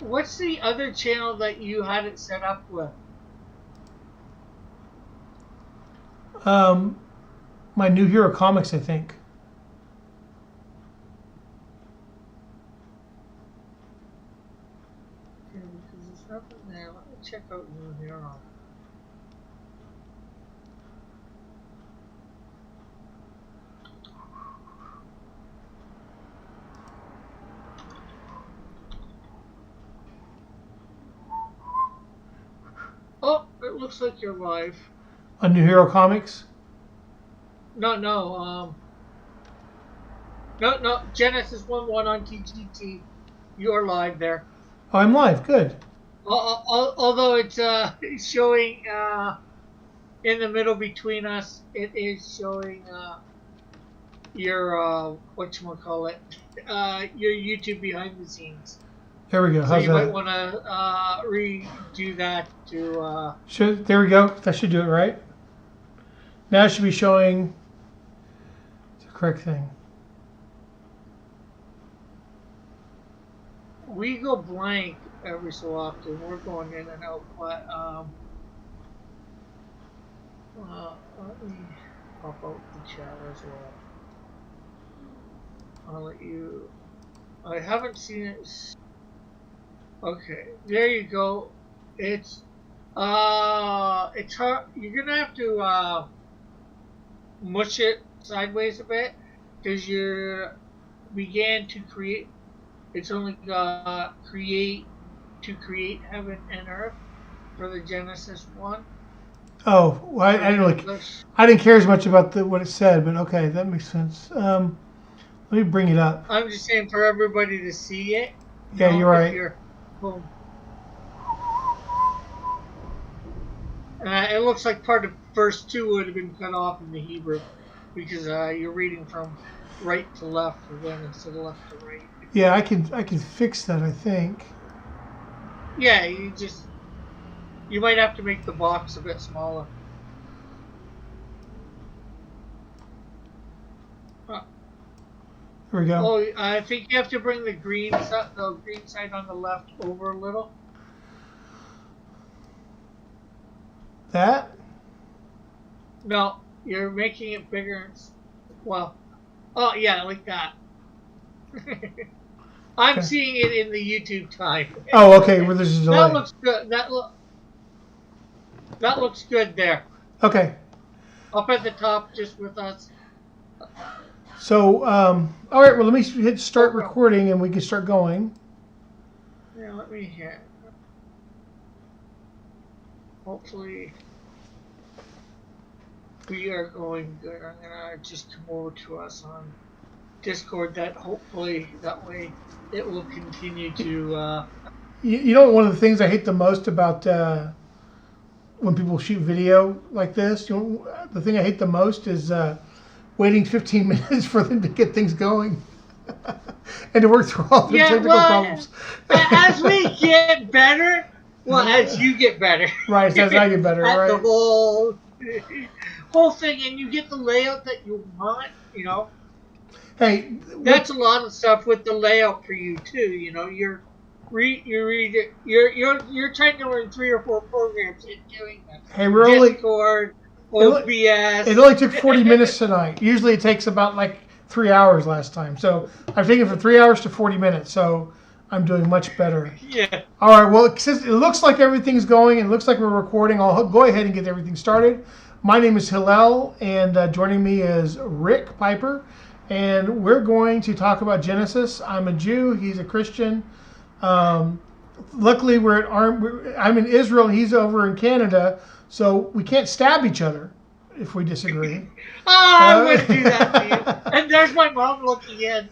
What's the other channel that you had it set up with? My New Hero Comics, I think. Yeah, because there's nothing there. Let me check out New Hero. Oh, it looks like you're live. On New Hero Comics? No, no, no, Genesis 1-1 on TGT. You're live there. Oh, I'm live. Good. Although it's showing in the middle between us, it is showing your whatchamacallit, your YouTube behind the scenes. There we go. So How's you that? might want to redo that to. There we go. That should do it, right? Now it should be showing the correct thing. We go blank every so often. We're going in and out, but let me pop out the chat as well. I'll let you. I haven't seen it. Okay, there you go. It's hard. You're gonna have to mush it sideways a bit because you began to create. It's only create heaven and earth for the Genesis one. Oh, well, I didn't care as much about what it said, but okay, that makes sense. Let me bring it up. I'm just saying for everybody to see it. Yeah, you're right. Boom. It looks like part of verse 2 would have been cut off in the Hebrew because you're reading from right to left again instead of left to right. Yeah, I can fix that, I think. Yeah, you might have to make the box a bit smaller. Here we go. Oh, I think you have to bring the green side on the left over a little. That? No, you're making it bigger. Well, oh yeah, like that. I'm seeing it in the YouTube time. Oh, okay. Where there's a delay. That looks good. That looks good there. Okay. Up at the top, just with us. So, all right. Well, let me hit start recording, and we can start going. Yeah, let me hit. Hopefully, we are going good. I'm gonna just come over to us on Discord. Hopefully that way it will continue to. You know, one of the things I hate the most about when people shoot video like this. The thing I hate the most is waiting 15 minutes for them to get things going and to work through all the technical problems. As we get better, as you get better, right? As I get better, right? The whole thing, and you get the layout that you want. Hey, that's a lot of stuff with the layout for you too. You're trying to learn 3 or 4 programs in doing that. Hey, we're Discord, OBS. It only took 40 minutes tonight. Usually it takes about 3 hours last time. So I've taken it from 3 hours to 40 minutes. So I'm doing much better. Yeah. All right. Well, since it looks like everything's going, it looks like we're recording. I'll go ahead and get everything started. My name is Hillel, and joining me is Rick Piper, and we're going to talk about Genesis. I'm a Jew. He's a Christian. Luckily, I'm in Israel. He's over in Canada, so we can't stab each other if we disagree. I wouldn't do that to you. And there's my mom looking in.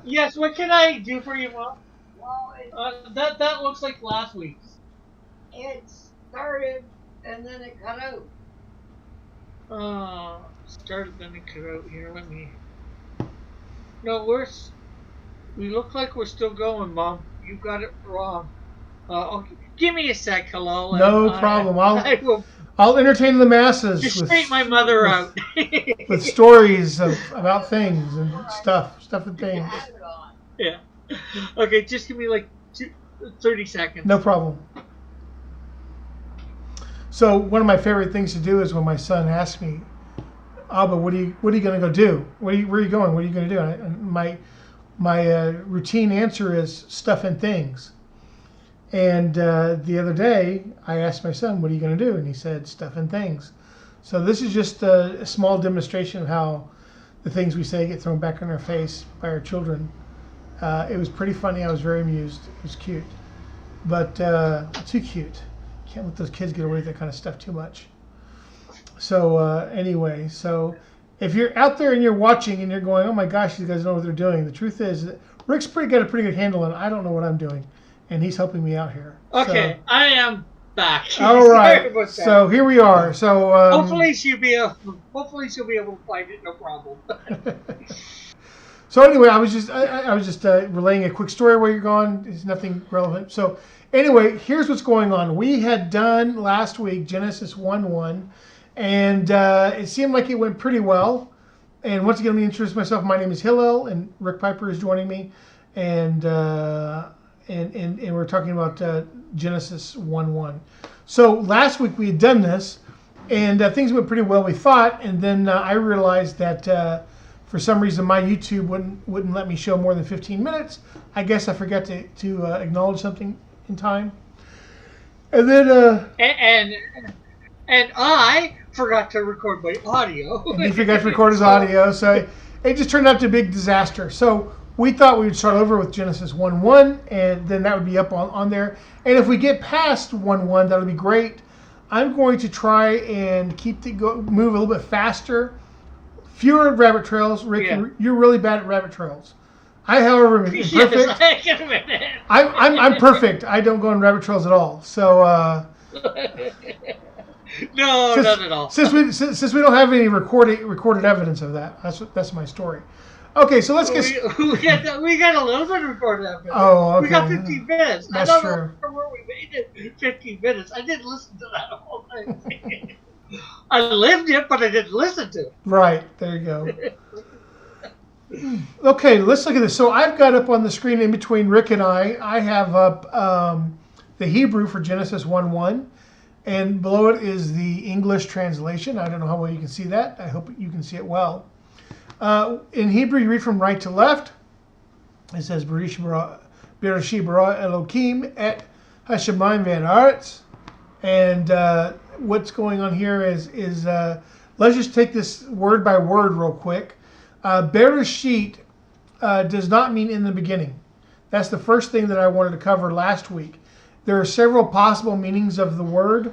Yes, what can I do for you, Mom? Well, that looks like last week's. It started and then it cut out. Started then it cut out. Here, let me. No, we look like we're still going, Mom. You got it wrong. Okay. Give me a sec, hello. No problem. I'll entertain the masses. Just straighten my mother out. with stories about things and stuff and things. Yeah. Okay, just give me 30 seconds. No problem. So one of my favorite things to do is when my son asks me, Abba, what are you going to go do? Where are you going? What are you going to do? And my routine answer is stuff and things. And the other day, I asked my son, what are you going to do? And he said, stuff and things. So this is just a small demonstration of how the things we say get thrown back in our face by our children. It was pretty funny. I was very amused. It was cute. But too cute. Can't let those kids get away with that kind of stuff too much. So anyway, so if you're out there and you're watching and you're going, oh my gosh, these guys know what they're doing. The truth is that Rick's got a pretty good handle on it. I don't know what I'm doing. And he's helping me out here. Okay, so, I am back. All right. So here we are. So hopefully she'll be able to find it, no problem. So anyway, I was just relaying a quick story where you're going. It's nothing relevant. So anyway, here's what's going on. We had done last week Genesis 1:1, and it seemed like it went pretty well. And once again, let me introduce myself. My name is Hillel, and Rick Piper is joining me, and we're talking about Genesis 1:1. So last week we had done this, and things went pretty well, we thought. And then I realized that for some reason my YouTube wouldn't let me show more than 15 minutes. I guess I forgot to acknowledge something in time. And then and I forgot to record my audio. And he forgot to record his audio, so it just turned out to be a big disaster. So we thought we would start over with Genesis 1:1, and then that would be up on there. And if we get past 1:1, that'll be great. I'm going to try and move a little bit faster. Fewer rabbit trails. Rick, Yeah. You're really bad at rabbit trails. I, however, am perfect. Yes, I can admit it. I'm perfect. I don't go on rabbit trails at all. So No, not at all. Since we don't have any recorded evidence of that, that's my story. Okay, so let's get. We got a little bit of recorded evidence. Oh, okay. We got 15 minutes. That's I don't true. know where we made it 15 minutes. I didn't listen to that whole thing. I lived it, but I didn't listen to it. Right, there you go. Okay, let's look at this. So I've got up on the screen in between Rick and I have up the Hebrew for Genesis 1:1, and below it is the English translation. I don't know how well you can see that. I hope you can see it well. In Hebrew, you read from right to left. It says, Bereshit bara Elohim et hashamayim ve'haaretz. And what's going on here is let's just take this word by word real quick. Bereshit does not mean in the beginning. That's the first thing that I wanted to cover last week. There are several possible meanings of the word.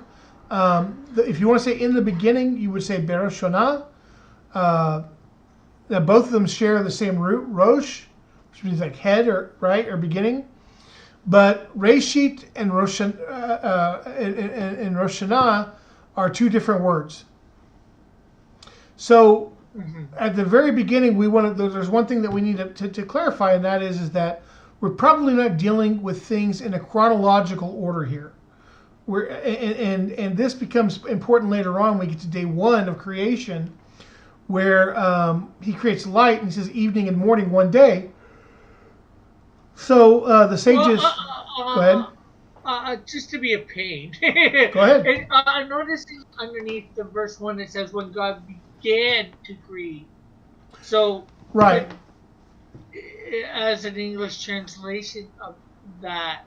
If you want to say in the beginning, you would say Beroshana. Both of them share the same root, Rosh, which means like head or right or beginning. But Reshit and Roshana are two different words. So at the very beginning, there's one thing that we need to clarify, and that is that we're probably not dealing with things in a chronological order here. And this becomes important later on when we get to day 1 of creation, where he creates light, and he says evening and morning one day. So the sages... Go ahead. Just to be a pain. Go ahead. And, I'm noticing underneath the verse 1 it says when God began to create. So... Right. As an English translation of that,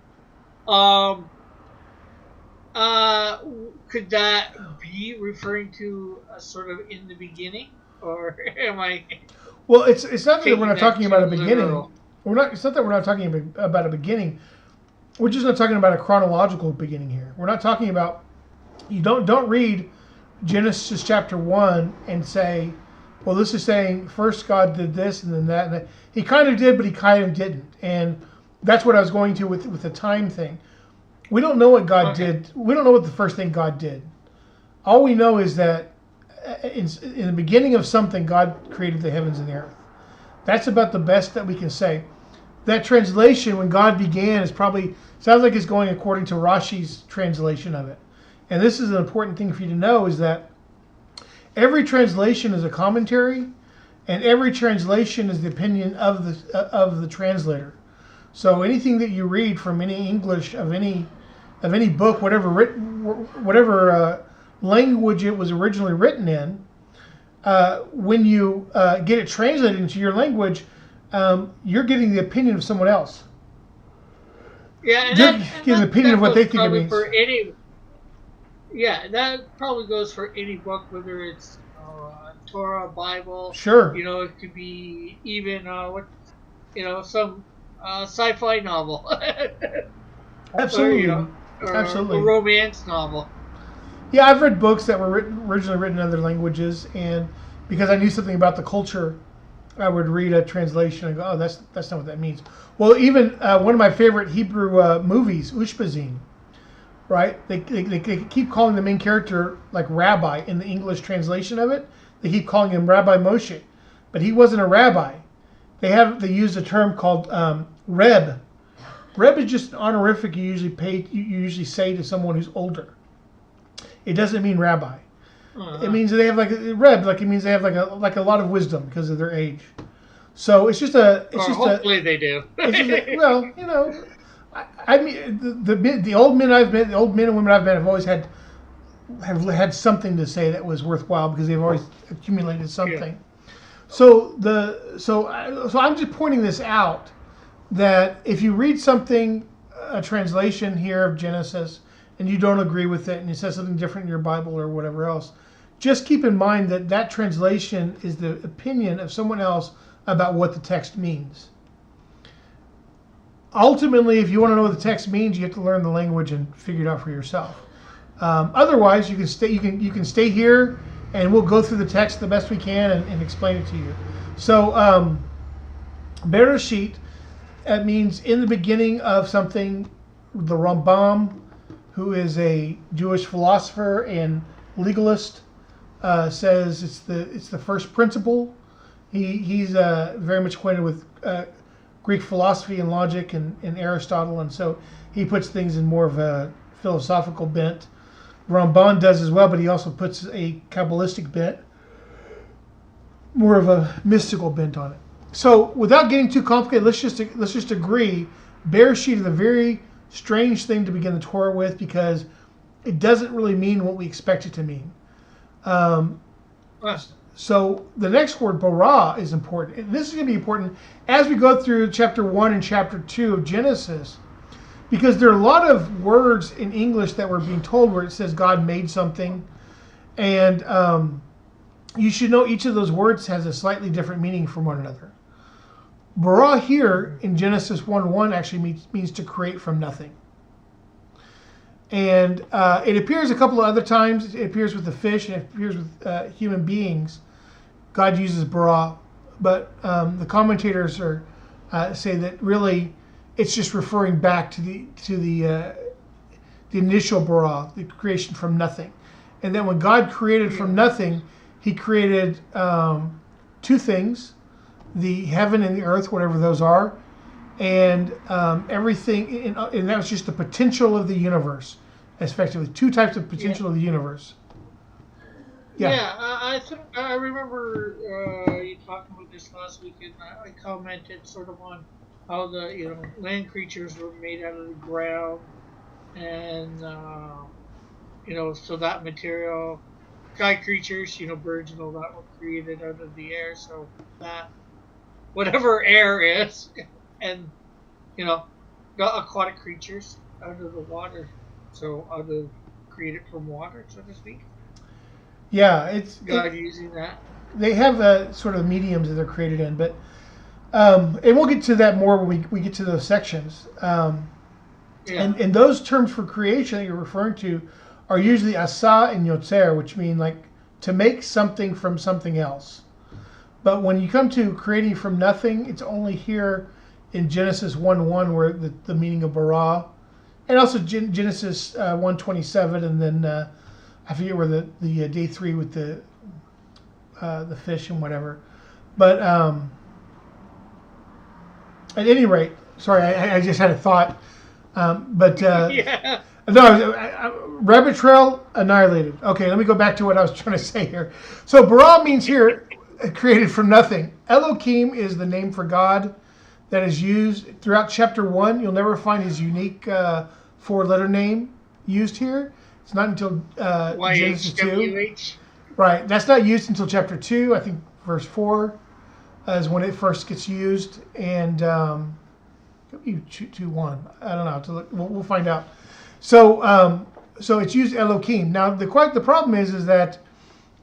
could that be referring to a sort of in the beginning, or am I? Well, it's not that we're not talking about a beginning. Literal? It's not that we're not talking about a beginning. We're just not talking about a chronological beginning here. We're not talking about. You don't read Genesis chapter 1 and say, well, this is saying first God did this and then that. And that. He kind of did, but he kind of didn't. And that's what I was going to with the time thing. We don't know what God did. We don't know what the first thing God did. All we know is that in the beginning of something, God created the heavens and the earth. That's about the best that we can say. That translation, when God began, sounds like it's going according to Rashi's translation of it. And this is an important thing for you to know, is that every translation is a commentary, and every translation is the opinion of the translator. So anything that you read from any English of any book, whatever language it was originally written in, when you get it translated into your language, you're getting the opinion of someone else. Yeah, and You're that, getting the opinion of what they think it probably means. for any. Yeah, that probably goes for any book, whether it's Torah, Bible. Sure. It could be even some sci-fi novel. Absolutely. or Absolutely. a romance novel. Yeah, I've read books that were originally written in other languages, and because I knew something about the culture, I would read a translation and go, "Oh, that's not what that means." Well, even one of my favorite Hebrew movies, Ushpizin, right? They keep calling the main character like Rabbi in the English translation of it. They keep calling him Rabbi Moshe, but he wasn't a rabbi. They use a term called Reb. Reb is just an honorific you usually say to someone who's older. It doesn't mean rabbi. It means that they have like a Reb, like it means they have like a lot of wisdom because of their age. So it's just a. Hopefully they do. Well, I mean the old men and women I've met have always had something to say that was worthwhile because they've always accumulated something. Yeah. So I'm just pointing this out that if you read something, a translation here of Genesis, and you don't agree with it, and it says something different in your Bible or whatever else, just keep in mind that translation is the opinion of someone else about what the text means. Ultimately, if you want to know what the text means, you have to learn the language and figure it out for yourself. Otherwise, you can stay here, and we'll go through the text the best we can and explain it to you. So, Bereshit, it means in the beginning of something. The Rambam, who is a Jewish philosopher and legalist, says it's the first principle. He's very much acquainted with Greek philosophy and logic and Aristotle, and so he puts things in more of a philosophical bent. Ramban does as well, but he also puts a Kabbalistic bent, more of a mystical bent on it. So without getting too complicated, let's just agree, Bereshit is a very strange thing to begin the Torah with because it doesn't really mean what we expect it to mean. So the next word, bara, is important. And this is going to be important as we go through chapter 1 and chapter 2 of Genesis, because there are a lot of words in English that we're being told where it says God made something, and you should know each of those words has a slightly different meaning from one another. Bara here in Genesis 1:1 actually means to create from nothing. And it appears a couple of other times. It appears with the fish, and it appears with human beings. God uses bara, but the commentators say that really it's just referring back to the initial bara, the creation from nothing. And then when God created from nothing, He created two things: the heaven and the earth, whatever those are, and everything. And that was just the potential of the universe. Effectively, two types of potential of the universe. Yeah, I remember you talking about this last week, and I commented sort of on how the land creatures were made out of the ground, and so that material, sky creatures, birds and all that were created out of the air. So that whatever air is, and the aquatic creatures out of the water. So out of created from water, so to speak. Yeah, it's God using that. They have sort of mediums that they're created in, but and we'll get to that more when we get to those sections. And those terms for creation that you're referring to are usually asa and yotzer, which mean like to make something from something else. But when you come to creating from nothing, it's only here in Genesis 1:1 where the meaning of bara. And also Genesis 1:27, and then I forget where the day 3 with the fish and whatever. But at any rate, sorry, I just had a thought. Rabbit trail annihilated. Okay, let me go back to what I was trying to say here. So bara means here created from nothing. Elohim is the name for God. that is used throughout chapter 1. You'll never find his unique 4-letter name used here. It's not until Genesis 2. YHWH. Right. That's not used until chapter 2. I think verse 4 is when it first gets used. And 2:1. I don't know. We'll find out. So so it's used Elohim. Now the problem is that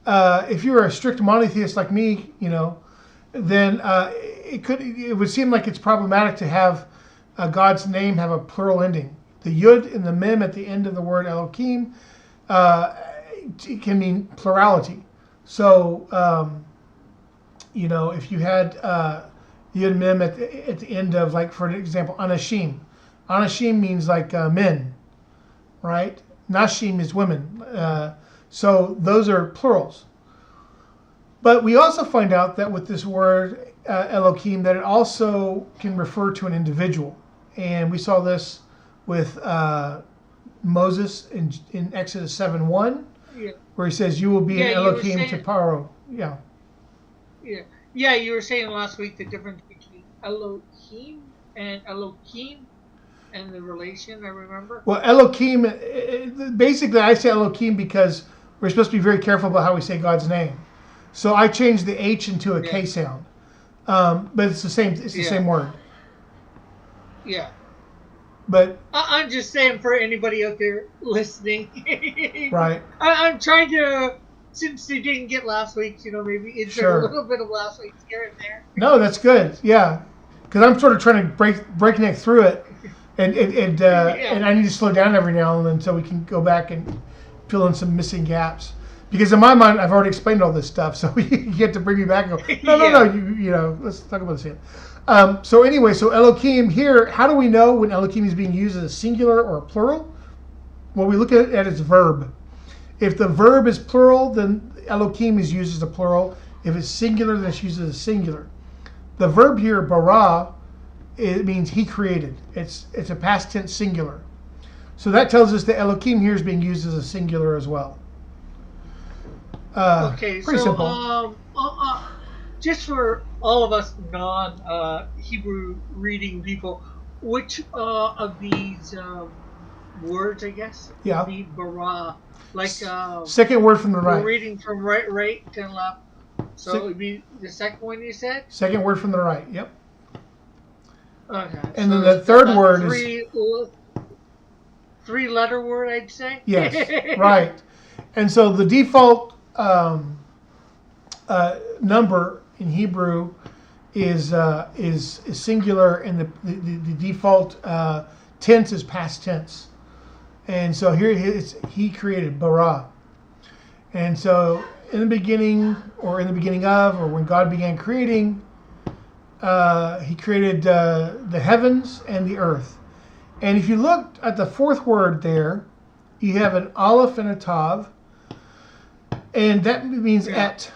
if you're a strict monotheist like me, then it would seem like it's problematic to have God's name have a plural ending. The yud and the mem at the end of the word Elohim it can mean plurality. So if you had yud mem at the end of, like, for example, anashim. Anashim means like men, right? Nashim is women. So those are plurals. But we also find out that with this word Elohim, that it also can refer to an individual. And we saw this with Moses in Exodus 7:1, where he says, "You will be an Elohim to Paro." Yeah. Yeah, you were saying last week the difference between Elohim and Elohim and the relation, I remember. Well, Elohim, basically I say Elohim because we're supposed to be very careful about how we say God's name. So I changed the H into a K sound. But it's the same. It's the same word. Yeah. But I'm just saying for anybody out there listening. Right. I'm trying to, since they didn't get last week's, maybe insert a little bit of last week's here and there. No, that's good. Yeah, because I'm sort of trying to breakneck through it, and I need to slow down every now and then so we can go back and fill in some missing gaps. Because in my mind, I've already explained all this stuff, so you get to bring me back and go, no, let's talk about this again. So anyway, so Elohim here, how do we know when Elohim is being used as a singular or a plural? Well, we look at it as its verb. If the verb is plural, then Elohim is used as a plural. If it's singular, then it's used as a singular. The verb here, bara, it means he created. It's a past tense singular. So that tells us that Elohim here is being used as a singular as well. Okay, pretty so simple. Just for all of us non-Hebrew reading people, which of these words, I guess, would be bara? Like second word from the right. We're reading from right to left, so it would be the second one you said. Second word from the right. Yep. Okay. And then the third word is 3-letter word, I'd say. Yes. Right. And so the default number in Hebrew is singular, and the default tense is past tense. And so here he created bara. And so in the beginning, or in the beginning of, or when God began creating, he created the heavens and the earth. And if you look at the fourth word there, you have an aleph and a tav. And that means et.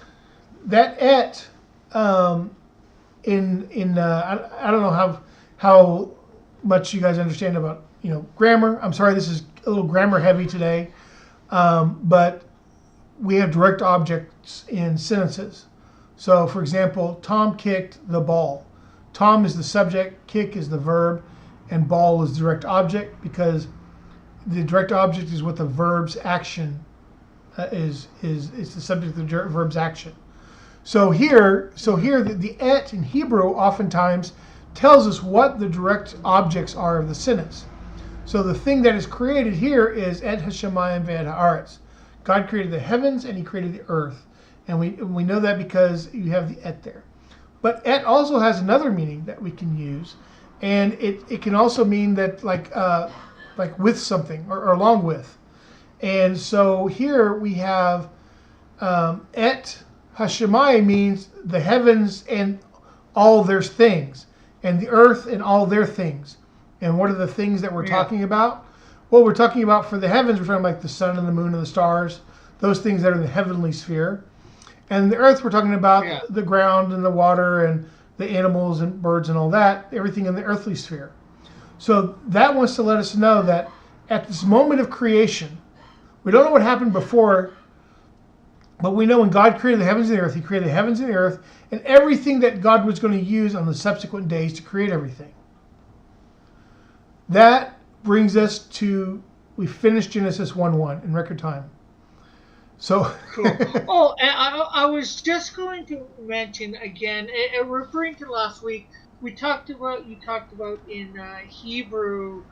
That et, I don't know how much you guys understand about grammar. I'm sorry, this is a little grammar heavy today, but we have direct objects in sentences. So, for example, Tom kicked the ball. Tom is the subject, kick is the verb, and ball is direct object, because the direct object is what the verb's action is the subject of the verb's action. So here the et in Hebrew oftentimes tells us what the direct objects are of the sentence. So the thing that is created here is et hashamayim ve'et haaretz. God created the heavens and he created the earth. And we know that because you have the et there. But et also has another meaning that we can use. And it can also mean that like with something or along with. And so here we have et hashamayim means the heavens and all their things, and the earth and all their things. And what are the things that we're talking about? Well, we're talking about, for the heavens, we're talking about like the sun and the moon and the stars, those things that are in the heavenly sphere. And the earth, we're talking about the ground and the water and the animals and birds and all that, everything in the earthly sphere. So that wants to let us know that at this moment of creation, we don't know what happened before But we know when God created the heavens and the earth, he created the heavens and the earth and everything that God was going to use on the subsequent days to create everything. That brings us to, we finished Genesis 1:1 in record time. So Cool. Oh, and I was just going to mention again, referring to last week, you talked about in Hebrew,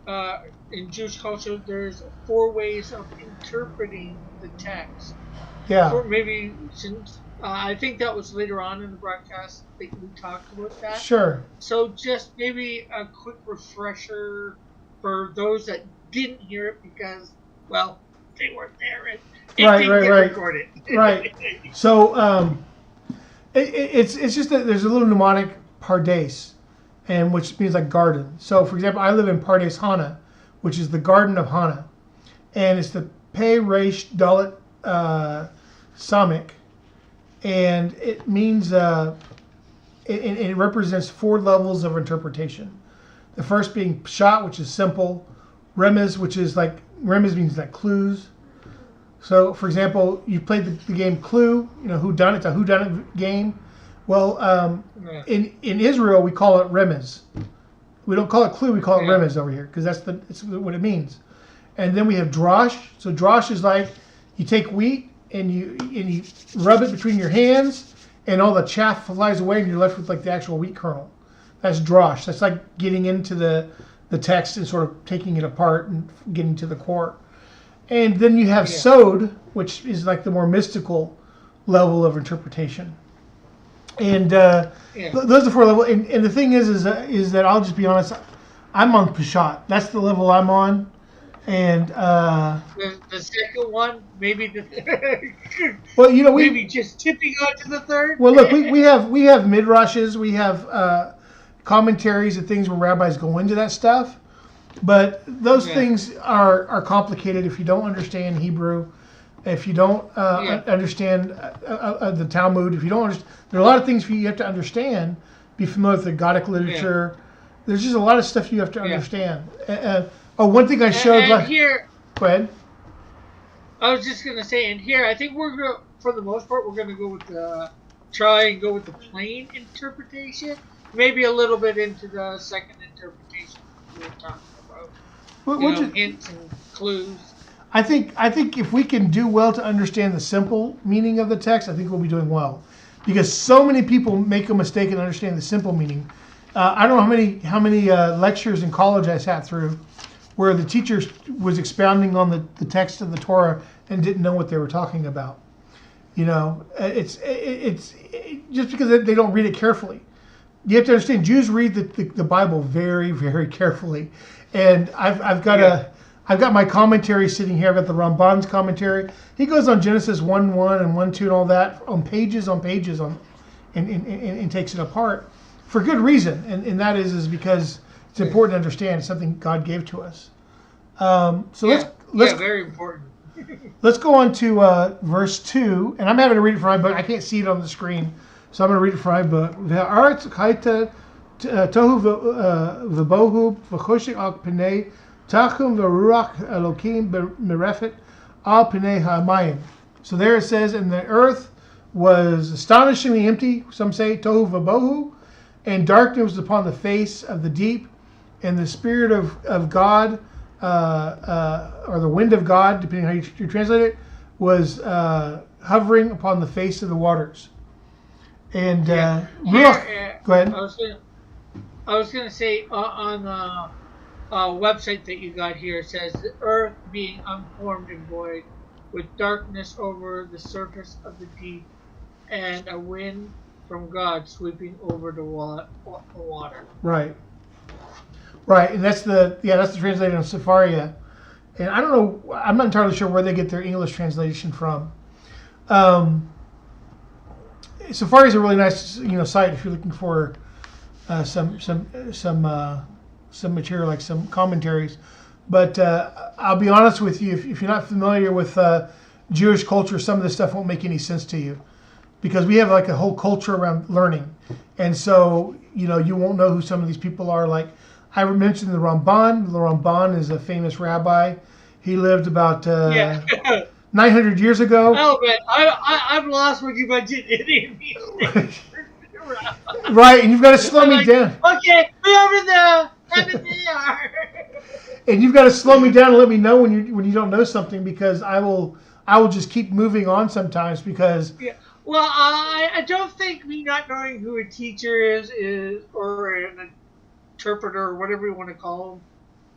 in Jewish culture, there's 4 ways of interpreting the text. yeah, Or maybe since I think that was later on in the broadcast that we talked about that. sure. So just maybe a quick refresher for those that didn't hear it because, well, they weren't there and it didn't get recorded. Right. So it's just that there's a little mnemonic pardes, and which means like garden. So for example, I live in Pardes Hana, which is the Garden of Hana, and it's the Pei Resh Dalet Samik, and it means it represents 4 levels of interpretation. The first being pshat, which is simple, remez, which is like remez means like clues. So, for example, you played the game Clue, Who Done It? It's a Who Done It game. Well, in Israel we call it remez. We don't call it Clue, we call it remez over here because it's what it means. And then we have drosh. So drosh is like you take wheat and you rub it between your hands, and all the chaff flies away, and you're left with like the actual wheat kernel. That's drosh. That's like getting into the text and sort of taking it apart and getting to the core. And then you have sod, which is like the more mystical level of interpretation. And those are the 4 levels. And the thing is that I'll just be honest, I'm on Peshat. That's the level I'm on. And the second one, maybe well, maybe just tipping on to the third. Well, look, we have midrashes, we have commentaries and things where rabbis go into that stuff. But those things are complicated if you don't understand Hebrew, if you don't understand the Talmud, if you don't understand, there are a lot of things you have to understand, be familiar with the Gothic literature. Yeah. There's just a lot of stuff you have to understand. One thing I showed... And here... Go ahead. I was just going to say, and here, I think for the most part, we're going to go with try and go with the plain interpretation, maybe a little bit into the second interpretation we were talking about. Hints and clues. I think if we can do well to understand the simple meaning of the text, I think we'll be doing well, because so many people make a mistake in understanding the simple meaning. I don't know how many lectures in college I sat through where the teacher was expounding on the text of the Torah and didn't know what they were talking about. It's just because they don't read it carefully. You have to understand, Jews read the Bible very, very carefully. And I've got my commentary sitting here. I've got the Ramban's commentary. He goes on Genesis 1:1 and 1:2 and all that on pages and takes it apart for good reason. And that is because it's important to understand. It's something God gave to us. Let's very important. Let's go on to verse 2, and I'm having to read it from my book. I can't see it on the screen, so I'm going to read it from my book. Ve'aretz chayta tohu v'bohu v'choshek al pnei tachum v'ruach elokim merefet al pnei ha'mayim. So there it says, and the earth was astonishingly empty, some say tohu v'bohu, and darkness was upon the face of the deep, and the Spirit of God, or the wind of God, depending on how you translate it, was hovering upon the face of the waters. And Ruach, go ahead. I was gonna say on the website that you got here, it says the earth being unformed and void, with darkness over the surface of the deep, and a wind from God sweeping over the water. Right, and that's the translation of Sepharia, and I don't know. I'm not entirely sure where they get their English translation from. Sepharia is a really nice site if you're looking for some material, like some commentaries. But I'll be honest with you, if you're not familiar with Jewish culture, some of this stuff won't make any sense to you, because we have like a whole culture around learning, and so you won't know who some of these people are. Like I mentioned the Ramban. The Ramban is a famous rabbi. He lived about 900 900 years ago. Oh man, I'm lost when you mentioned any of these things. Right, and you've got to slow I'm me like, down. okay, whoever they are. And you've got to slow me down and let me know when you don't know something, because I will just keep moving on sometimes, because Yeah. Well, I don't think me not knowing who a teacher is or an interpreter or whatever you want to call them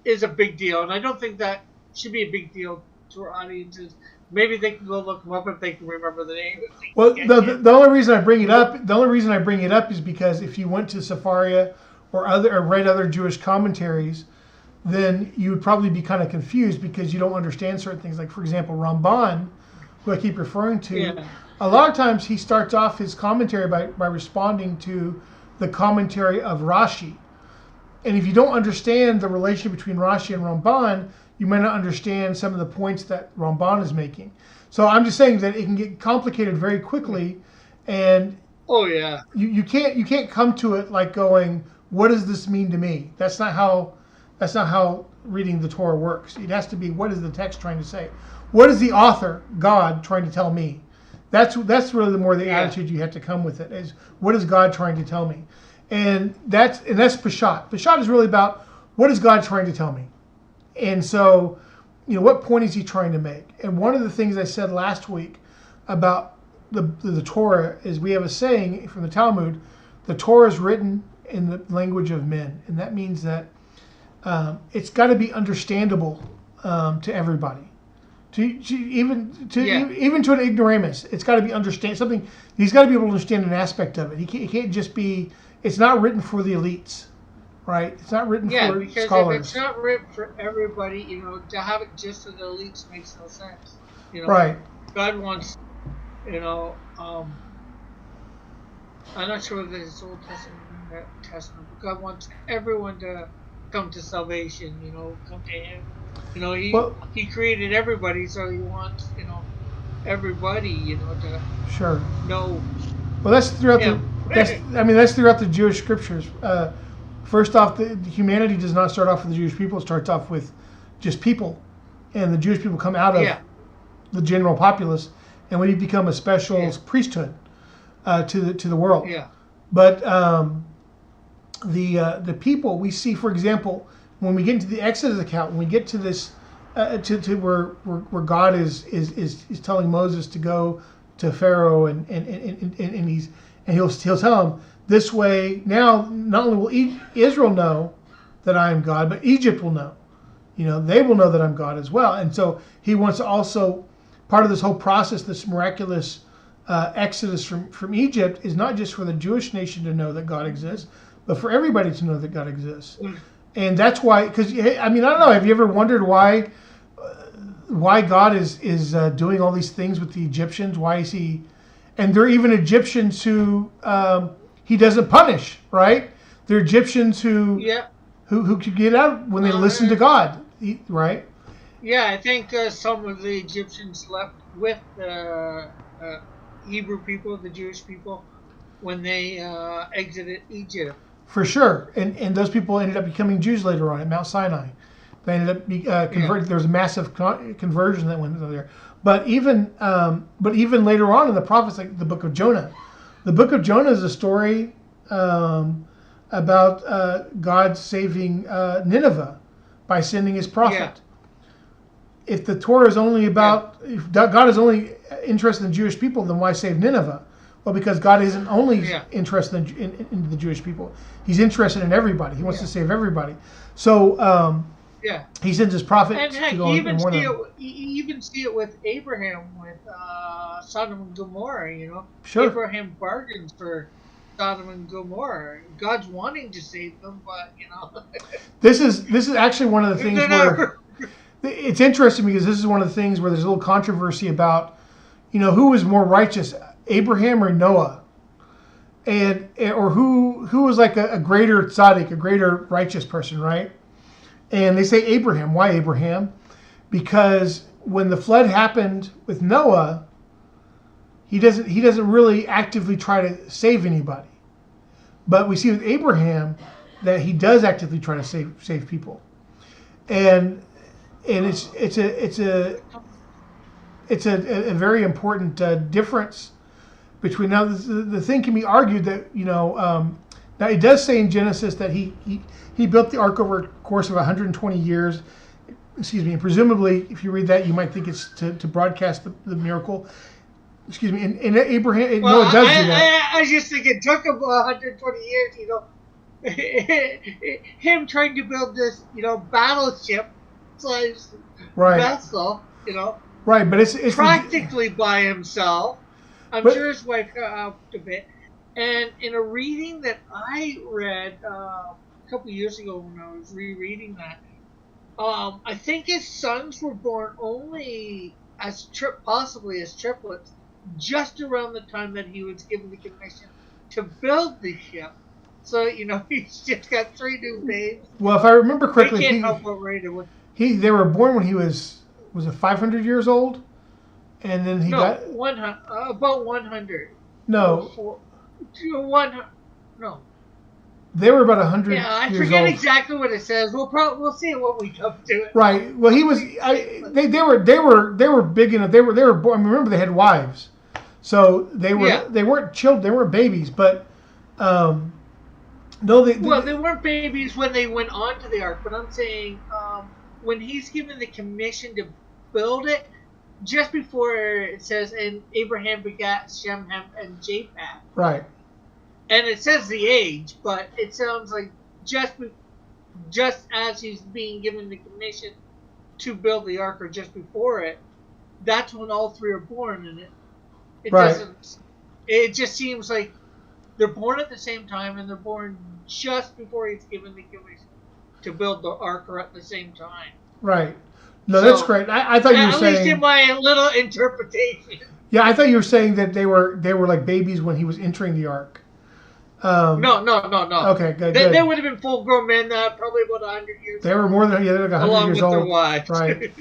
is a big deal, and I don't think that should be a big deal to our audiences. Maybe they can go look them up if they can remember the name. well, the only reason I bring it up is because if you went to Safaria or read other Jewish commentaries, then you would probably be kind of confused because you don't understand certain things. Like, for example, Ramban, who I keep referring to, Yeah. a lot of times he starts off his commentary by responding to the commentary of Rashi. And if you don't understand the relationship between Rashi and Ramban, you may not understand some of the points that Ramban is making. So I'm just saying that it can get complicated very quickly, and Oh yeah. you can't come to it like going, what does this mean to me? That's not how reading the Torah works. It has to be, what is the text trying to say? What is the author, God, trying to tell me? That's really the attitude you have to come with it, is what is God trying to tell me? And that's Peshat. Peshat is really about, what is God trying to tell me? And so, what point is he trying to make? And one of the things I said last week about the Torah is, we have a saying from the Talmud, the Torah is written in the language of men. And that means that it's got to be understandable to everybody. Even to an ignoramus, it's got to be understand something. He's got to be able to understand an aspect of it. He can't just be. It's not written for the elites, right? It's not written for because scholars. if it's not written for everybody, to have it just for the elites makes no sense. Right. God wants, I'm not sure whether it's Old Testament or New Testament, but God wants everyone to come to salvation. Come to Him. He created everybody, so He wants, everybody, to sure know. Well, that's throughout that's throughout the Jewish scriptures. First off, the humanity does not start off with the Jewish people. It starts off with just people, and the Jewish people come out of the general populace, and we become a special priesthood to the world. Yeah. But the people we see, for example, when we get into the Exodus account, when we get to this to where God is telling Moses to go to Pharaoh, and he'll tell him, this way now not only will Israel know that I am God, but Egypt will know. They will know that I'm God as well. And so he wants to also, part of this whole process, this miraculous exodus from Egypt, is not just for the Jewish nation to know that God exists, but for everybody to know that God exists. And that's why, because I don't know, have you ever wondered why God is doing all these things with the Egyptians? Why is he? And there are even Egyptians who he doesn't punish, right? There are Egyptians who could get out when they listen to God, right? Yeah, I think some of the Egyptians left with the Hebrew people, the Jewish people, when they exited Egypt. For sure, and those people ended up becoming Jews later on at Mount Sinai. They ended up converted. There was a massive conversion that went there. But even later on in the prophets, like the Book of Jonah, the Book of Jonah is a story about God saving Nineveh by sending His prophet. Yeah. If the Torah is only about, if God is only interested in Jewish people, then why save Nineveh? Well, because God isn't only interested in the Jewish people. He's interested in everybody. He wants to save everybody. So He sends His prophet to go and warn them. You even see it with Abraham, with Sodom and Gomorrah. Sure. Abraham bargains for Sodom and Gomorrah. God's wanting to save them, but This is actually one of the things where it's interesting, because this is one of the things where there's a little controversy about, who was more righteous, Abraham or Noah, or who was like a greater tzaddik, a greater righteous person, right? And they say Abraham. Why Abraham? Because when the flood happened with Noah, he doesn't really actively try to save anybody. But we see with Abraham that he does actively try to save people. And it's it's a very important difference between now. The thing can be argued that now it does say in Genesis that he built the ark over a course of 120 years. Excuse me. And presumably, if you read that, you might think it's to broadcast the miracle. Excuse me. And Abraham, Well, it does do that. I just think it took him 120 years, him trying to build this, battleship size vessel, Right, but it's practically by himself. I'm sure his wife helped a bit. And in a reading that I read a couple years ago when I was rereading that, I think his sons were born only possibly as triplets, just around the time that he was given the commission to build the ship. So, he's just got 3 new babes. Well, if I remember correctly, they can't help but right away. They were born when he was it 500 years old? And then he got... about 100. No. 100. No. They were about 100 years old. Yeah, I forget exactly what it says. We'll see what we come to it. Right. Well, he was... They were big enough. They were born... Remember, they had wives. So they weren't children. They weren't babies, but... No, they weren't babies when they went onto the ark, but I'm saying when he's given the commission to build it, just before it says, and Abraham begat Shem, Ham, and Japheth. Right. And it says the age, but it sounds like just as he's being given the commission to build the ark, or just before it, that's when all 3 are born, and it doesn't. It just seems like they're born at the same time, and they're born just before he's given the commission to build the ark, or at the same time. Right. No, that's great. I thought you were saying... At least in my little interpretation. Yeah, I thought you were saying that they were like babies when he was entering the ark. No. Okay, good. They would have been full-grown men, probably about 100 years. They were more than they were like 100 years old. Along with their wives. Right.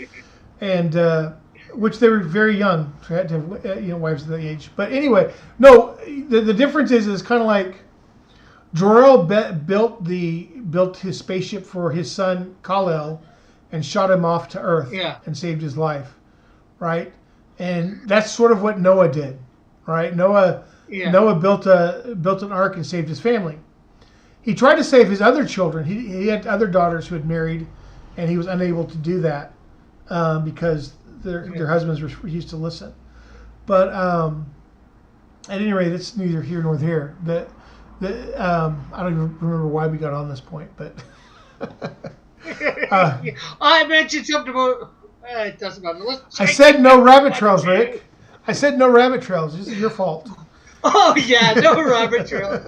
And which they were very young, so had to have wives of that age. But anyway, no, the difference is kind of like Jor-El built his spaceship for his son Kal-El and shot him off to Earth and saved his life, right? And that's sort of what Noah did, right? Noah built an ark and saved his family. He tried to save his other children. He had other daughters who had married, and he was unable to do that because their husbands refused to listen. But at any rate, it's neither here nor there. I don't even remember why we got on this point, but I mentioned something about. It doesn't matter. I said no rabbit trails, Rick. I said no rabbit trails. This is your fault. Oh yeah, no rabbit trails.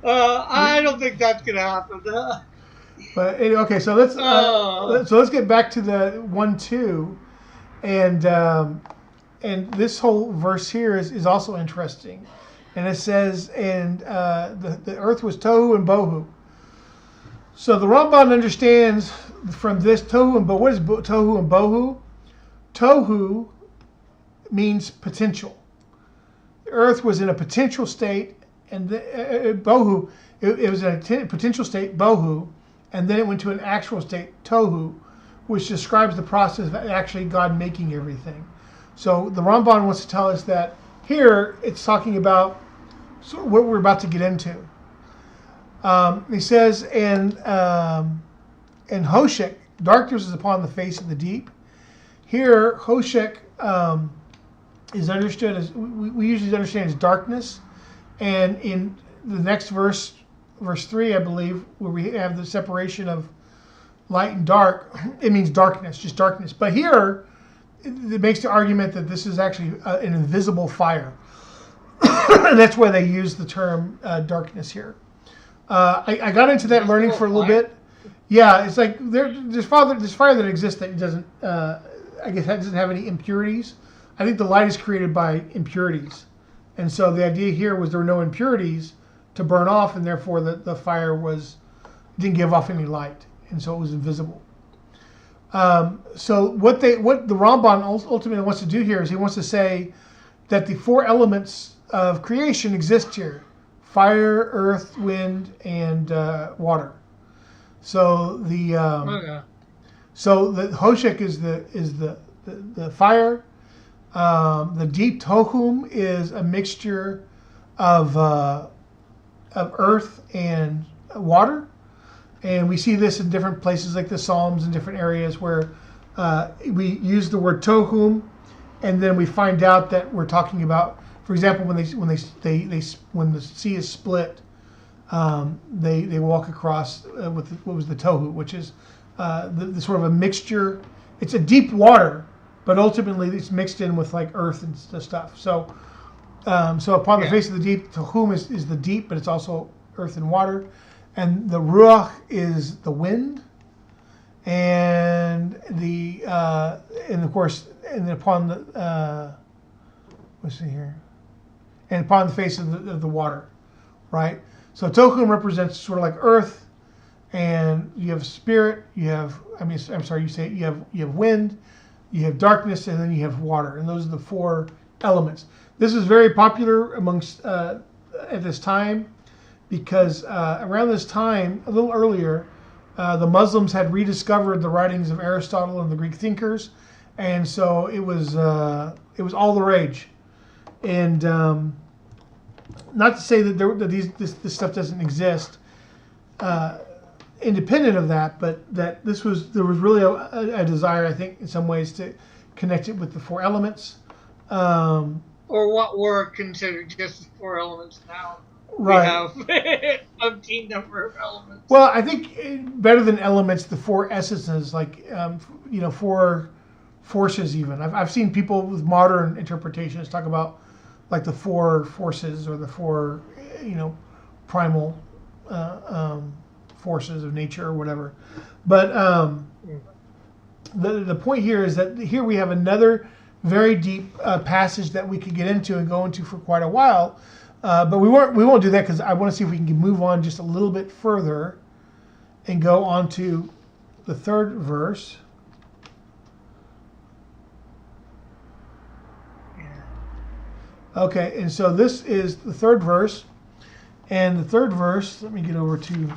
I don't think that's gonna happen. But okay, so let's get back to the 1:2, and this whole verse here is also interesting, and it says, and the earth was tohu and bohu. So the Ramban understands from this tohu and bohu. What is tohu and bohu? Tohu means potential. The earth was in a potential state, and bohu, it was in a potential state, bohu, and then it went to an actual state, tohu, which describes the process of actually God making everything. So the Ramban wants to tell us that here it's talking about what we're about to get into. He says, and Hoshek, darkness is upon the face of the deep. Here, Hoshek is understood as, we usually understand as darkness. And in the next verse 3, I believe, where we have the separation of light and dark, it means darkness, just darkness. But here, it makes the argument that this is actually an invisible fire. And that's why they use the term darkness here. I got into that learning for a little bit. Yeah, it's like there's fire that exists that doesn't, I guess, that doesn't have any impurities. I think the light is created by impurities. And so the idea here was there were no impurities to burn off, and therefore the fire didn't give off any light, and so it was invisible. So what the Ramban ultimately wants to do here is he wants to say that the 4 elements of creation exist here: fire, earth, wind, and water. So So the Hoshek is the fire. The deep Tohum is a mixture of earth and water, and we see this in different places like the Psalms and different areas where we use the word Tohum, and then we find out that we're talking about, for example, when the sea is split, they walk across with what was the Tohu, which is the sort of a mixture. It's a deep water, but ultimately it's mixed in with like earth and stuff. So upon the face of the deep, Tohum is the deep, but it's also earth and water, and the Ruach is the wind, and of course, and upon the let's see here, and upon the face of the water, right? So Tohum represents sort of like earth, and you have spirit, you have wind, you have darkness, and then you have water, and those are the four elements. This is very popular amongst at this time because around this time, a little earlier, the Muslims had rediscovered the writings of Aristotle and the Greek thinkers, and so it was all the rage. And not to say that this stuff doesn't exist independent of that, but that there was really a desire, I think, in some ways to connect it with the four elements. Or what were considered just the four elements now. Right. We have umpteen number of elements. Well, I think better than elements, the four essences, like four forces. Even I've seen people with modern interpretations talk about like the four forces or the four primal forces of nature or whatever. But the point here is that here we have another very deep passage that we could get into and go into for quite a while. But we won't do that because I want to see if we can move on just a little bit further and go on to the third verse. Okay, and so this is the third verse. And the third verse, let me get over to,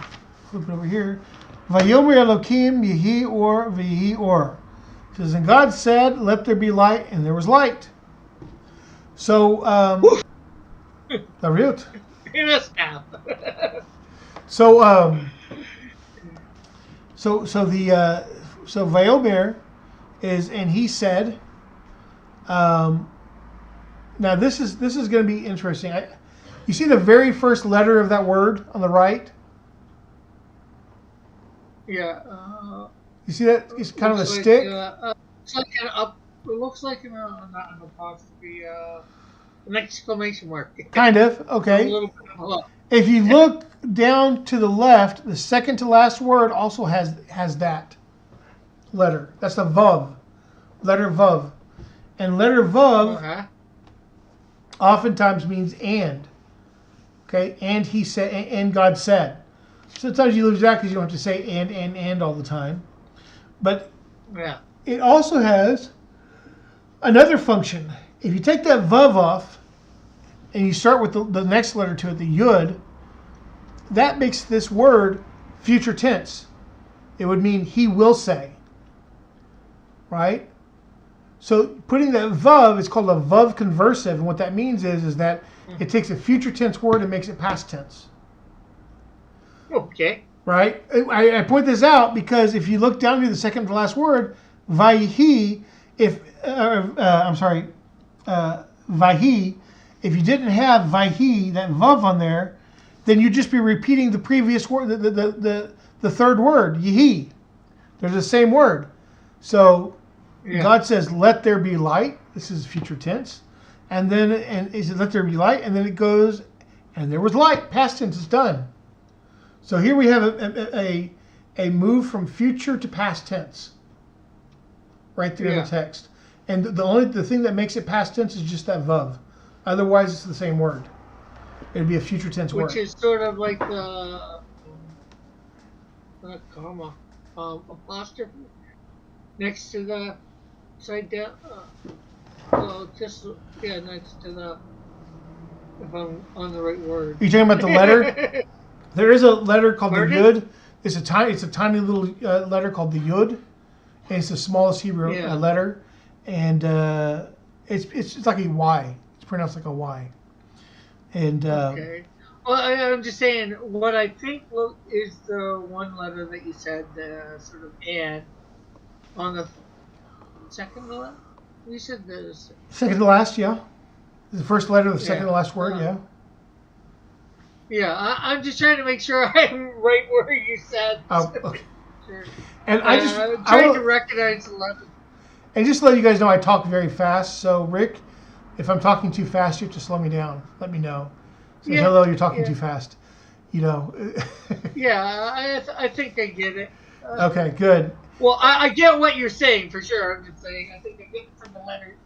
flip it over here. Vayomer Elokim Yehi Or V'Yehi Or. It says, and God said, let there be light, and there was light. So, Dariut. So Vayomer is, and he said. Now this is going to be interesting. You see the very first letter of that word on the right? Yeah. You see that? It's kind of a stick. It's like an up. It looks like not an apostrophe. An exclamation mark. Kind of. Okay. A little bit of a look. If you look down to the left, the second to last word also has that letter. That's the vav, letter vav, and letter vav oftentimes means and. Okay, and he said, and God said. Sometimes you lose that because you don't have to say and all the time. But it also has another function. If you take that vav off and you start with the next letter to it, the yud, that makes this word future tense. It would mean he will say. Right? So putting that vav is called a vav conversive, and what that means is that it takes a future tense word and makes it past tense. Okay. Right? I point this out because if you look down to the second to last word, vayhi, vayhi, if you didn't have vayhi, that vav on there, then you'd just be repeating the previous word, the third word, yehi. They're the same word. So God says, let there be light. This is future tense. And he says, let there be light. And then it goes, and there was light. Past tense is done. So here we have a move from future to past tense. Right there in the text. And the thing that makes it past tense is just that vav. Otherwise, it's the same word. It'd be a future tense word. Which is sort of like the comma, apostrophe next to the side down. Next to the. If I'm on the right word. Are you talking about the letter? There is a letter called the yud. It's a tiny little letter called the yud. and it's the smallest Hebrew letter, and it's like a Y. It's pronounced like a Y. And okay. Well, I'm just saying what I think is the one letter that you said, sort of and on the second to last. You said the second to last, yeah. The first letter of the second to last word, yeah. Yeah, I'm just trying to make sure I'm right where you said. Oh, okay. Sure. And I'm trying to recognize the letter. And just to let you guys know, I talk very fast. So, Rick, if I'm talking too fast, you have to slow me down. Let me know. Say, hello, you're talking too fast. You know. Yeah, I think I get it. Okay, good. Well, I get what you're saying for sure. I'm just saying I think I get it from the letter.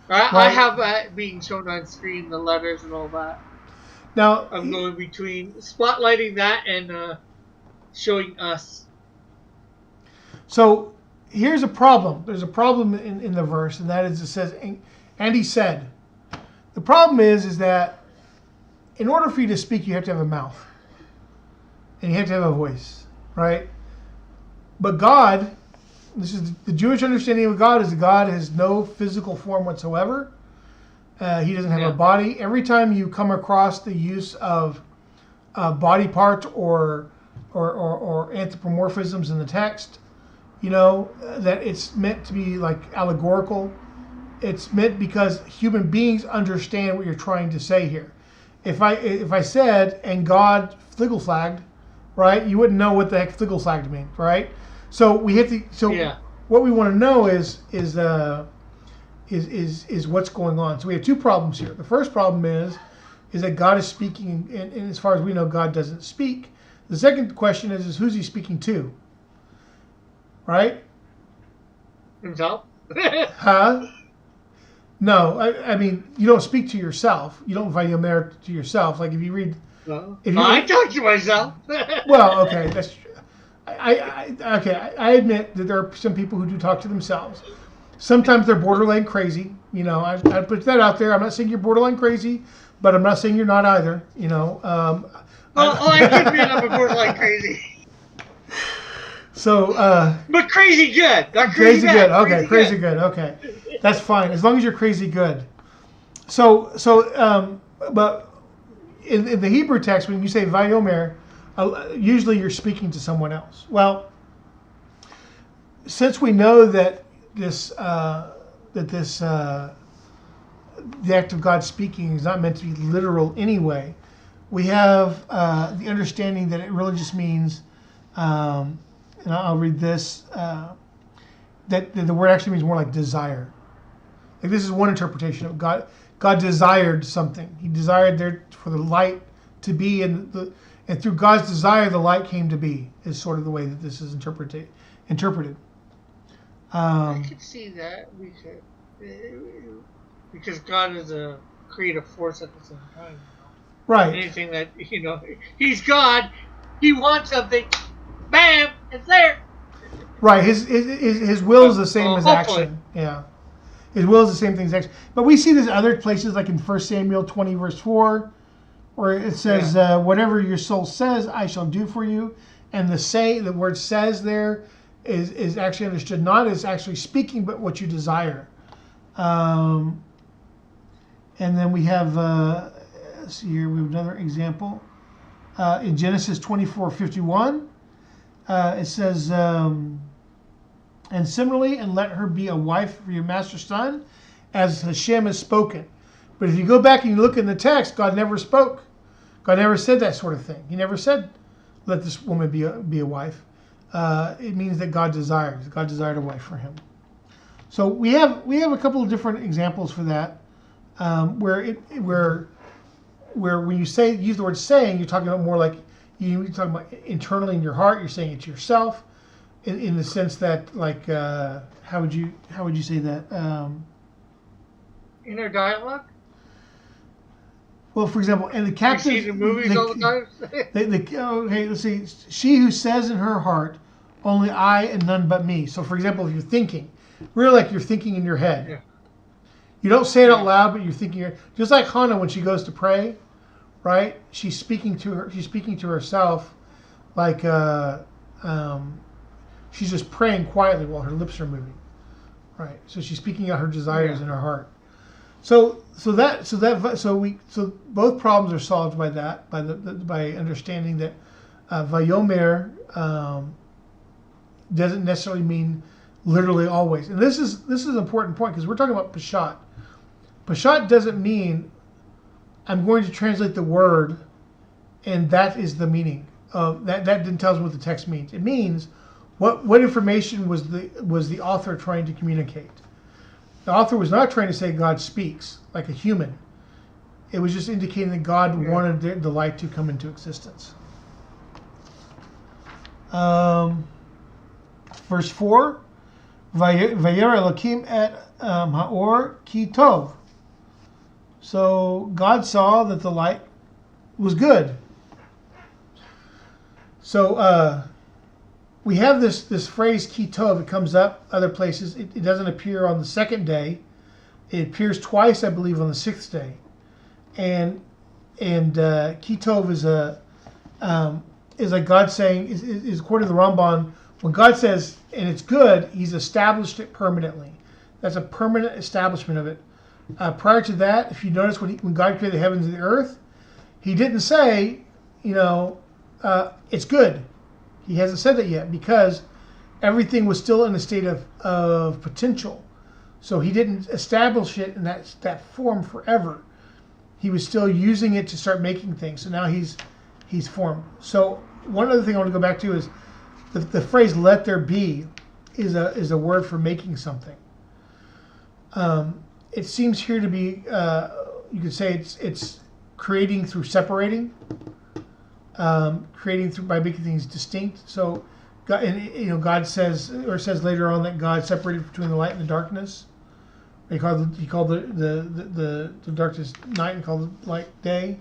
I have being shown on screen the letters and all that. Now I'm going between spotlighting that and showing us. So here's a problem. There's a problem in the verse, and that is it says, and he said. The problem is that in order for you to speak, you have to have a mouth, and you have to have a voice, right? But God, this is the Jewish understanding of God, is that God has no physical form whatsoever. He doesn't have a body. Every time you come across the use of body parts or anthropomorphisms in the text, you know, that it's meant to be like allegorical. It's meant because human beings understand what you're trying to say here. If I said, and God flagged, right, you wouldn't know what the heck flagged means, right? So we have to. So what we want to know is what's going on. So we have two problems here. The first problem is that God is speaking, and as far as we know, God doesn't speak. The second question is who's he speaking to? Right? Himself? Huh? No, I mean, you don't speak to yourself. You don't invite him there to yourself. Like if you read... I talk to myself. Well, okay, that's true. I admit that there are some people who do talk to themselves. Sometimes they're borderline crazy. You know, I put that out there. I'm not saying you're borderline crazy, but I'm not saying you're not either. You know. I could be a borderline crazy. So. But crazy good. Not crazy good. Okay, crazy good. Okay, that's fine as long as you're crazy good. But in the Hebrew text, when you say Vayomer, usually you're speaking to someone else. Well, since we know that the act of God speaking is not meant to be literal anyway, we have the understanding that it really just means, and I'll read this, that the word actually means more like desire. Like this is one interpretation of God. God desired something. He desired there for the light to be, and through God's desire, the light came to be. Is sort of the way that this is interpreted. I could see that because God is a creative force at the same time. Right. Anything that He's God. He wants something. Bam! It's there. Right. His will is the same as action. Yeah. His will is the same thing as action. But we see this in other places, like in 1 Samuel 20, verse 4, where it says, whatever your soul says, I shall do for you. And the word says there is actually understood not as actually speaking, but what you desire. And then we have, let's see here, we have another example. In Genesis 24:51, it says, and similarly, and let her be a wife for your master's son, as Hashem has spoken. But if you go back and you look in the text, God never spoke. God never said that sort of thing. He never said, let this woman be a wife. It means that God desired. God desired a wife for him. So we have a couple of different examples for that, where when you use the word saying, you're talking about more like you're talking about internally in your heart. You're saying it to yourself, in the sense that like how would you say that? Inner dialogue. Well, for example, and the captive. You see the movies all the time. Okay, let's see. She who says in her heart, "Only I and none but me." So, for example, if you're thinking, really like you're thinking in your head. Yeah. You don't say it out loud, but you're thinking. Just like Hannah when she goes to pray, right? She's speaking to herself, like She's just praying quietly while her lips are moving. Right. So she's speaking out her desires in her heart. So both problems are solved by that, by understanding that Vayomer doesn't necessarily mean literally always. And this is an important point because we're talking about Peshat. Peshat doesn't mean I'm going to translate the word and that is the meaning of that. That didn't tell us what the text means. It means what information was the author trying to communicate. The author was not trying to say God speaks like a human. It was just indicating that God wanted the light to come into existence. Verse 4, Vayer Elokim et Haor ki tov. So God saw that the light was good. So we have this phrase ki tov. It comes up other places. It doesn't appear on the second day. It appears twice, I believe, on the sixth day. And ki tov is like God saying, is according to the Ramban, when God says, and it's good, he's established it permanently. That's a permanent establishment of it. Prior to that, if you notice when God created the heavens and the earth, he didn't say, it's good. He hasn't said that yet because everything was still in a state of potential. So he didn't establish it in that form forever. He was still using it to start making things. So now he's formed. So one other thing I want to go back to is the phrase "let there be" is a word for making something. It seems here to be you could say it's creating through separating, creating through by making things distinct. So God says later on that God separated between the light and the darkness. He called the darkness night and called the light day.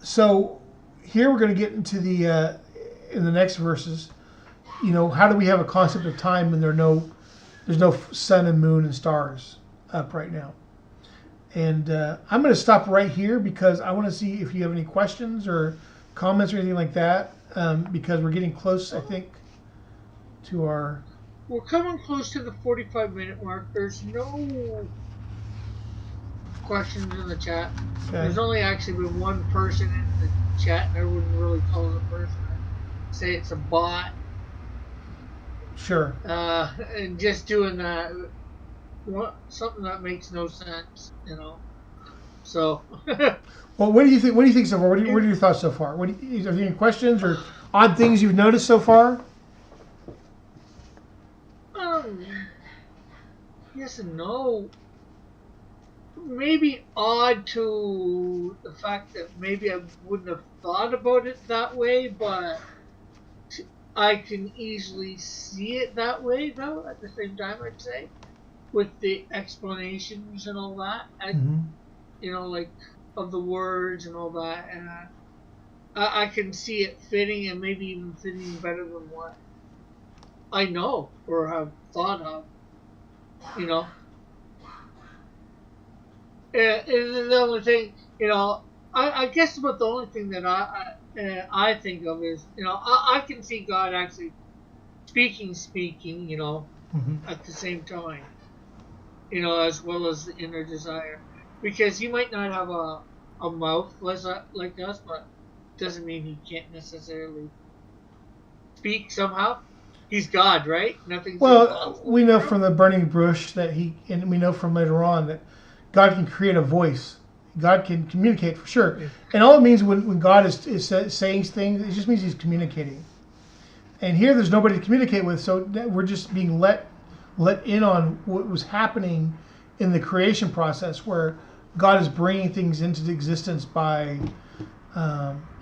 So here we're going to get into in the next verses. How do we have a concept of time when there's no sun and moon and stars up right now? And I'm going to stop right here because I want to see if you have any questions or comments or anything like that. Because we're getting close, I think, to our. We're coming close to the 45-minute mark. There's no questions in the chat. Okay. There's only actually been one person in the chat, and I wouldn't really call it a person. I'd say it's a bot. Sure. And just doing that, something that makes no sense, So. Well, what do you think? What do you think so far? What are your thoughts so far? Are there any questions or odd things you've noticed so far? Yes and no. Maybe odd to the fact that maybe I wouldn't have thought about it that way, but I can easily see it that way, though, at the same time, I'd say, with the explanations and all that, and, like, of the words and all that, and I can see it fitting, and maybe even fitting better than what I know or have thought of, And the only thing, I guess about the only thing that I think of is, I can see God actually speaking, at the same time, as well as the inner desire. Because he might not have a mouth like us, but doesn't mean he can't necessarily speak somehow. He's God, right? Nothing's impossible. We know from the burning bush and we know from later on that God can create a voice. God can communicate for sure. And all it means when God is saying things, it just means he's communicating. And here there's nobody to communicate with, so we're just being let in on what was happening in the creation process, where God is bringing things into existence by,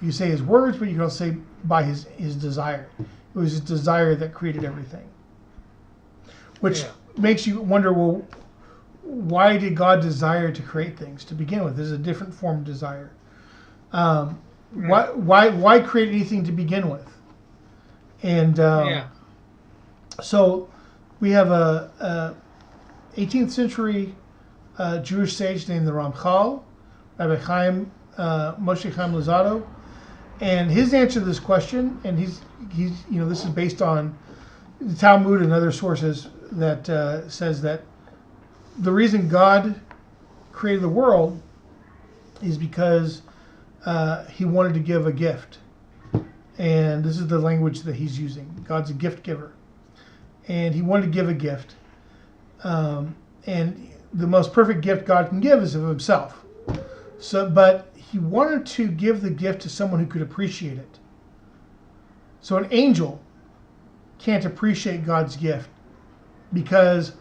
you say his words, but you can also say by his desire. It was his desire that created everything. Which makes you wonder, well, why did God desire to create things to begin with? There's a different form of desire. Why create anything to begin with? And so we have a 18th century Jewish sage named the Ramchal, Rabbi Chaim, Moshe Chaim Luzzatto, And his answer to this question, and he's this is based on the Talmud and other sources that says that the reason God created the world is because he wanted to give a gift. And this is the language that he's using. God's a gift giver. And he wanted to give a gift. And the most perfect gift God can give is of himself. But he wanted to give the gift to someone who could appreciate it. So an angel can't appreciate God's gift because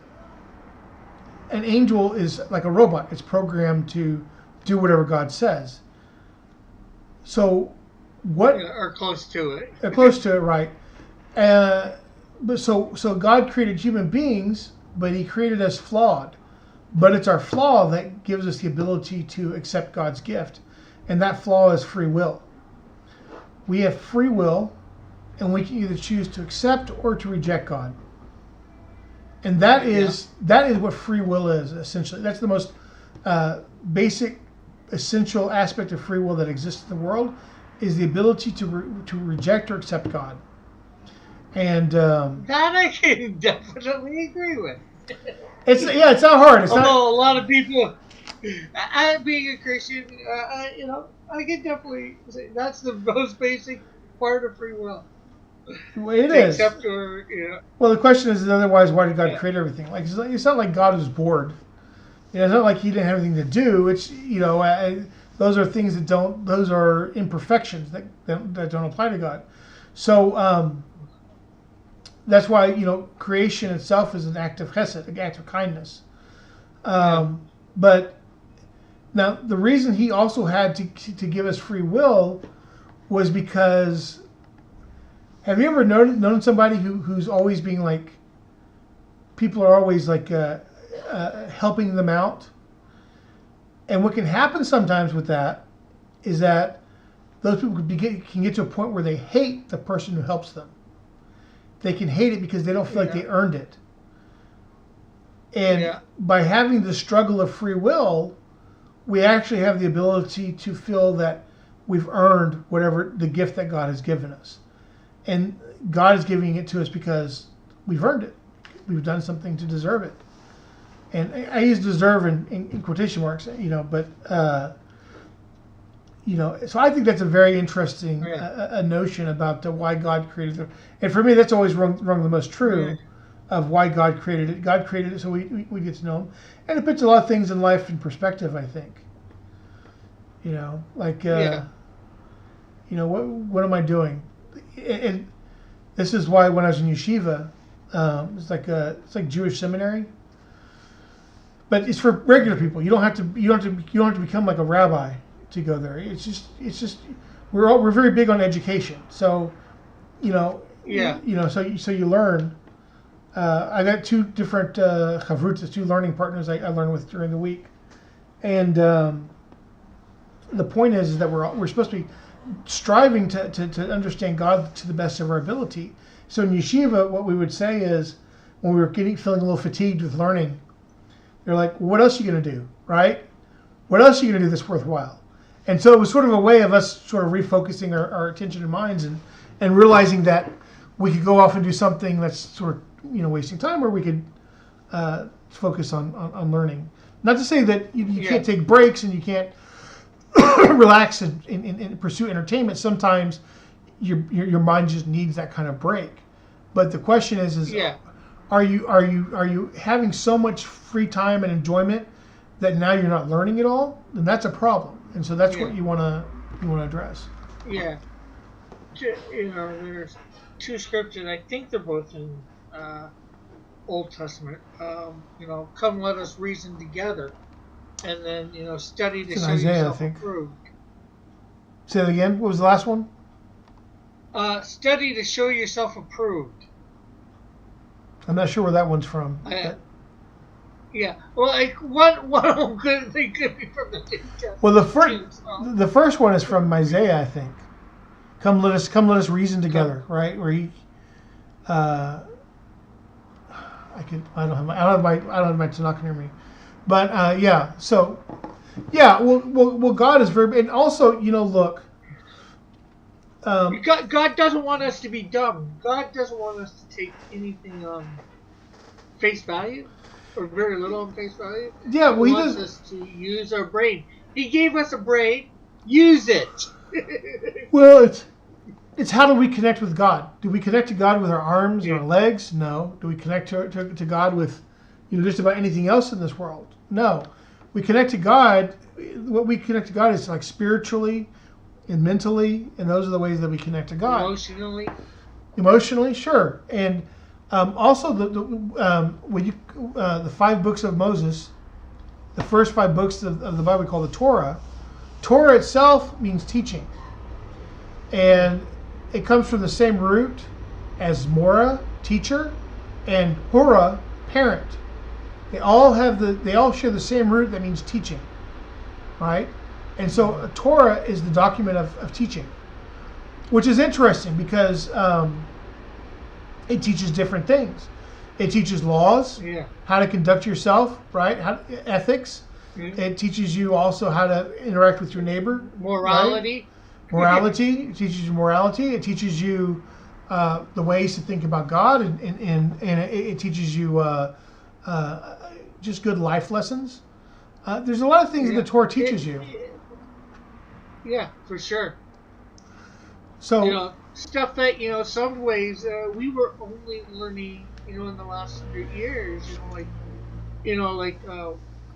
an angel is like a robot. It's programmed to do whatever God says. So what? Or close to it. Close to it, right? But so God created human beings, but he created us flawed. But it's our flaw that gives us the ability to accept God's gift. And that flaw is free will. We have free will, and we can either choose to accept or to reject God. And that is what free will is, essentially. That's the most basic, essential aspect of free will that exists in the world, is the ability to reject or accept God. And that I can definitely agree with. It's not hard. Although a lot of people, being a Christian, I can definitely say that's the most basic part of free will. Well, it is. Except for, Well, the question is, otherwise, why did God create everything? Like, it's not like God was bored. It's not like he didn't have anything to do. It's, those are things that don't. Those are imperfections that don't apply to God. So that's why creation itself is an act of chesed, an act of kindness. But now the reason he also had to give us free will was because. Have you ever known somebody who's always being like, people are always like helping them out? And what can happen sometimes with that is that those people can get to a point where they hate the person who helps them. They can hate it because they don't feel like they earned it. And by having the struggle of free will, we actually have the ability to feel that we've earned whatever the gift that God has given us. And God is giving it to us because we've earned it. We've done something to deserve it. And I use deserve in quotation marks, but, so I think that's a very interesting a notion about why God created it. And for me, that's always rung the most true of why God created it. God created it so we get to know him. And it puts a lot of things in life in perspective, I think. What am I doing? And this is why when I was in yeshiva, it's like Jewish seminary, but it's for regular people. You don't have to become like a rabbi to go there. It's just we're very big on education. So, so you learn. I got two different chavrutas, two learning partners I learn with during the week, and the point is that we're supposed to be striving to understand God to the best of our ability. So in yeshiva, what we would say is, when we were feeling a little fatigued with learning, they're like, well, what else are you going to do, right? What else are you going to do that's worthwhile? And so it was sort of a way of us sort of refocusing our attention and minds and realizing that we could go off and do something that's sort of, wasting time, or we could focus on learning. Not to say that you can't take breaks and you can't relax and pursue entertainment. Sometimes your mind just needs that kind of break. But the question is are you having so much free time and enjoyment that now you're not learning at all? Then that's a problem. And so that's what you want to address. Yeah. There's two scriptures. I think they're both in Old Testament. Come let us reason together. And then, study to show yourself approved. Say that again. What was the last one? Study to show yourself approved. I'm not sure where that one's from. Yeah. Well, one of them could be from the New Testament. Well, the first one is from Isaiah, I think. Come let us reason together, right? Where he, I don't have my Tanakh near me. But well, God is very, and also, look, God doesn't want us to be dumb. God doesn't want us to take anything on face value, or very little on face value. Yeah, He well, he wants does. us to use our brain. He gave us a brain. Use it. Well, it's how do we connect with God? Do we connect to God with our arms and Yeah. our legs? No. Do we connect to God with, just about anything else in this world? No. We connect to God. What we connect to God is like spiritually and mentally, and those are the ways that we connect to God. Emotionally. Emotionally, sure, and also the 5 books of Moses, the first 5 books of the Bible we call the Torah. Torah itself means teaching, and it comes from the same root as Mora, teacher, and Hora, parent. They all share the same root that means teaching, right? And so a Torah is the document of teaching, which is interesting because it teaches different things. It teaches laws, how to conduct yourself, right? Ethics. Mm-hmm. It teaches you also how to interact with your neighbor. Morality. Right? Morality. It teaches you morality. It teaches you the ways to think about God, and it teaches you just good life lessons. There's a lot of things that the Torah teaches you. Yeah, for sure. So stuff that some ways we were only learning in the last 100 years.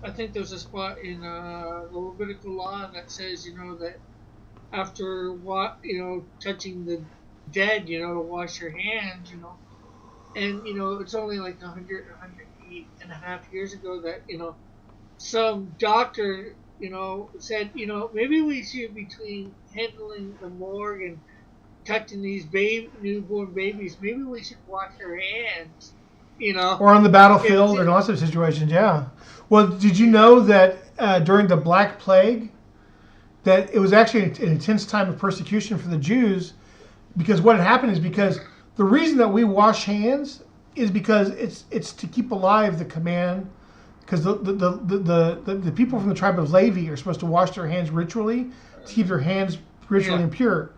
I think there's a spot in the Levitical law that says that after touching the dead, to wash your hands, and it's only like 108.5 years ago that some doctor said maybe we should, between handling the morgue and touching these newborn babies, maybe we should wash our hands, or on the battlefield, or in lots of situations. Yeah. Well, did you know that during the Black Plague, that it was actually an intense time of persecution for the Jews, because what had happened is because the reason that we wash hands is because it's to keep alive the command, because the people from the tribe of Levi are supposed to wash their hands ritually to keep their hands ritually pure.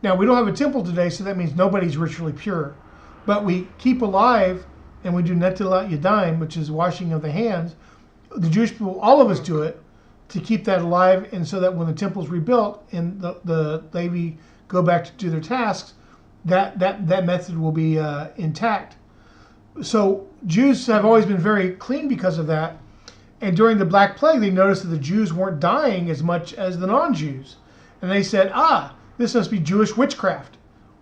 Now, we don't have a temple today, so that means nobody's ritually pure. But we keep alive, and we do netilat yadayim, which is washing of the hands. The Jewish people, all of us do it, to keep that alive, and so that when the temple's rebuilt and the Levi go back to do their tasks, that method will be intact. So Jews have always been very clean because of that. And during the Black Plague, they noticed that the Jews weren't dying as much as the non-Jews. And they said, this must be Jewish witchcraft,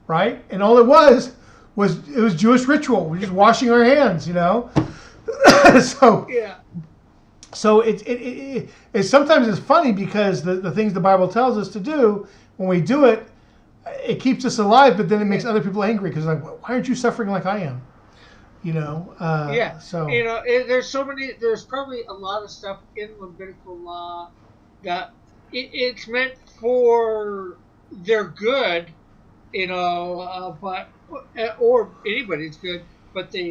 right? And all it was Jewish ritual. We're just washing our hands, So yeah. So it's sometimes it's funny because the things the Bible tells us to do, when we do it, it keeps us alive, but then it makes other people angry because like, why aren't you suffering like I am? So there's probably a lot of stuff in Levitical law that it's meant for their good, but or anybody's good, but they